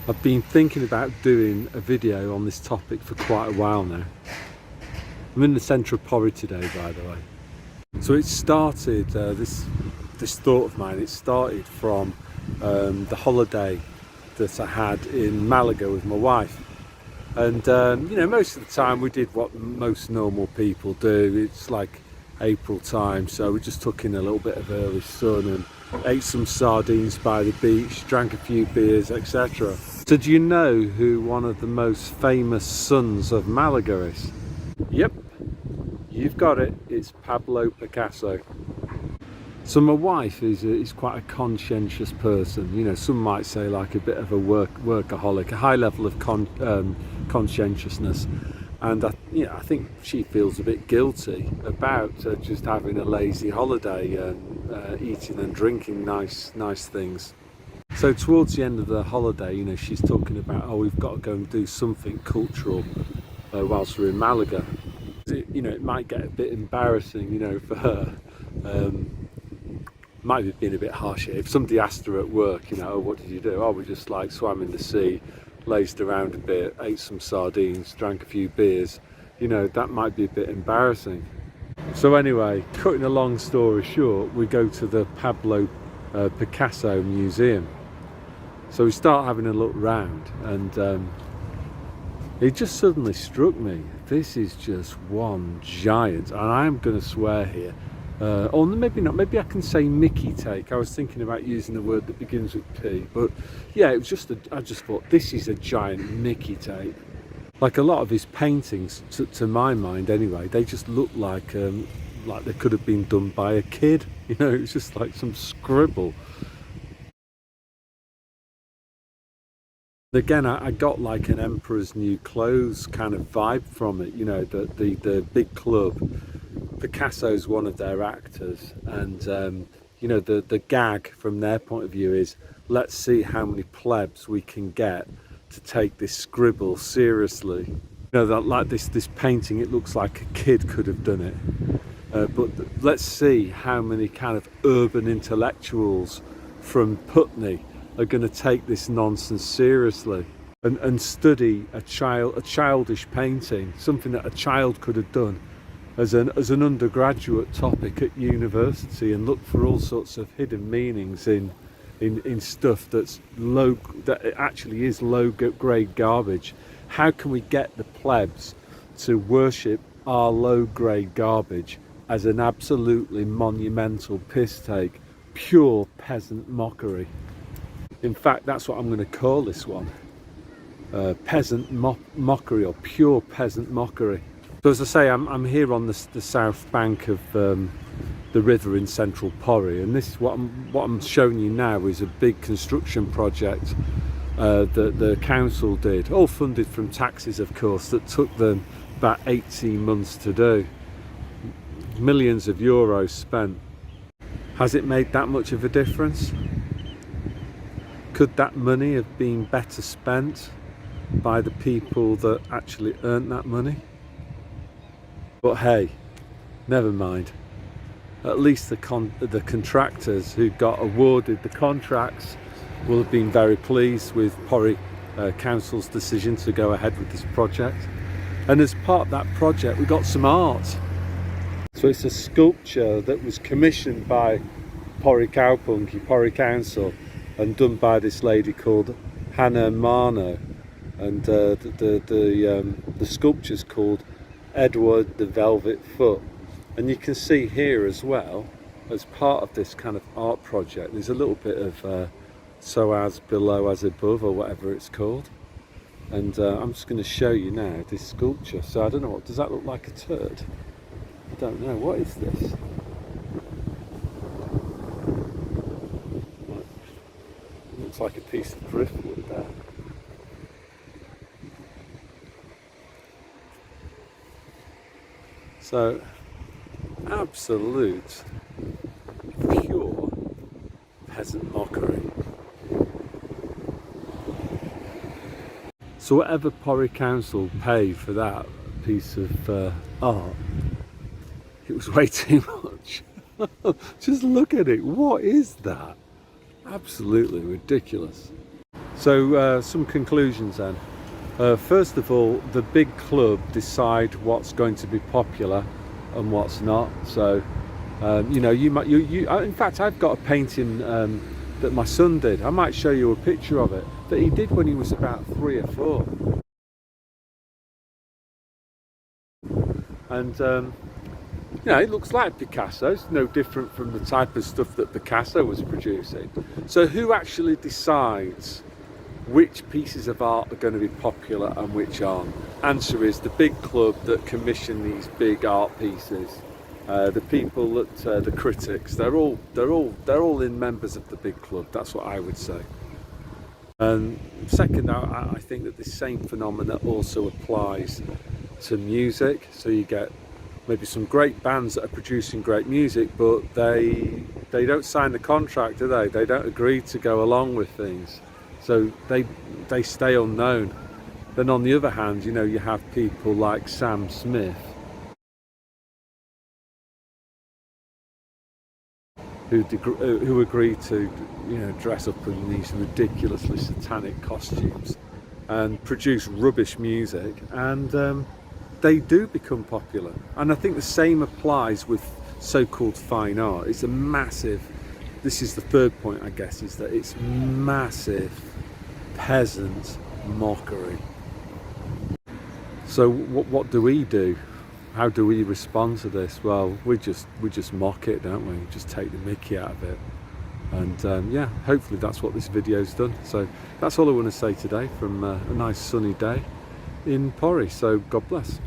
I've been thinking about doing a video on this topic for quite a while now. I'm in the centre of Pori today, by the way. So it started, this thought of mine, it started from the holiday that I had in Malaga with my wife. And you know, most of the time we did what most normal people do. It's like April time, so we just took in a little bit of early sun and ate some sardines by the beach, drank a few beers, etc. So do you know who one of the most famous sons of Malaga is? Yep, you've got it, it's Pablo Picasso. So my wife is quite a conscientious person, you know, some might say like a bit of a workaholic, a high level of conscientiousness. And I think she feels a bit guilty about just having a lazy holiday and eating and drinking nice things. So towards the end of the holiday, you know, she's talking about, oh, we've got to go and do something cultural whilst we're in Malaga. You know, it might get a bit embarrassing, you know, for her. Might have been a bit harsh here. If somebody asked her at work, you know, oh, what did you do? Oh, we just like swam in the sea, lazed around a bit, ate some sardines, drank a few beers. You know, that might be a bit embarrassing. So anyway, cutting a long story short, we go to the Pablo Picasso Museum. So we start having a look round, and it just suddenly struck me, this is just one giant, and I am going to swear here, or maybe not, maybe I can say Mickey take. I was thinking about using a word that begins with P, but yeah, it was just I just thought, this is a giant Mickey take. Like a lot of his paintings, to my mind anyway, they just look like they could have been done by a kid. You know, it's just like some scribble. Again, I got like an Emperor's New Clothes kind of vibe from it, you know, the big club. Picasso's one of their actors, and you know, the gag from their point of view is, let's see how many plebs we can get to take this scribble seriously. You know, that like this painting, it looks like a kid could have done it, but let's see how many kind of urban intellectuals from Putney are going to take this nonsense seriously and study a childish painting, something that a child could have done as an undergraduate topic at university, and look for all sorts of hidden meanings in stuff that it actually is low grade garbage. How can we get the plebs to worship our low grade garbage as an absolutely monumental piss take, pure peasant mockery? In fact, that's what I'm going to call this one, peasant mockery, or pure peasant mockery. So as I say, I'm here on the south bank of the river in central Pori, and this is what I'm showing you now is a big construction project that the council did, all funded from taxes of course, that took them about 18 months to do. Millions of euros spent. Has it made that much of a difference? Could that money have been better spent by the people that actually earned that money? But hey, never mind. At least the contractors who got awarded the contracts will have been very pleased with Pori Council's decision to go ahead with this project. And as part of that project, we got some art. So it's a sculpture that was commissioned by Pori Council, and done by this lady called Hannah Marno, and the sculpture's called Edward the Velvet Foot. And you can see here as well, as part of this kind of art project, there's a little bit of so as below as above, or whatever it's called. And I'm just going to show you now this sculpture. So I don't know, what does that look like? A turd? I don't know, what is this? Looks like a piece of driftwood there. So, absolute, pure peasant mockery. So whatever Pori Council paid for that piece of art, it was way too much. Just look at it, what is that? Absolutely ridiculous. So some conclusions then. First of all, the big club decide what's going to be popular and what's not. So you know, in fact, I've got a painting that my son did. I might show you a picture of it that he did when he was about 3 or 4. And you know, it looks like Picasso. It's no different from the type of stuff that Picasso was producing. So who actually decides which pieces of art are going to be popular and which aren't? Answer is the big club that commission these big art pieces. The people that the critics, they're all in members of the big club. That's what I would say. And second, I think that this same phenomena also applies to music. So you get maybe some great bands that are producing great music, but they don't sign the contract, do they? They don't agree to go along with things, so they stay unknown. Then on the other hand, you know, you have people like Sam Smith who agree to, you know, dress up in these ridiculously satanic costumes and produce rubbish music, and they do become popular. And I think the same applies with so-called fine art. It's a massive, this is the third point, I guess, is that it's massive peasant mockery. So what do we do? How do we respond to this? Well, we just mock it, don't we? Just take the mickey out of it. And yeah, hopefully that's what this video's done. So that's all I want to say today from a nice sunny day in Pori. So God bless.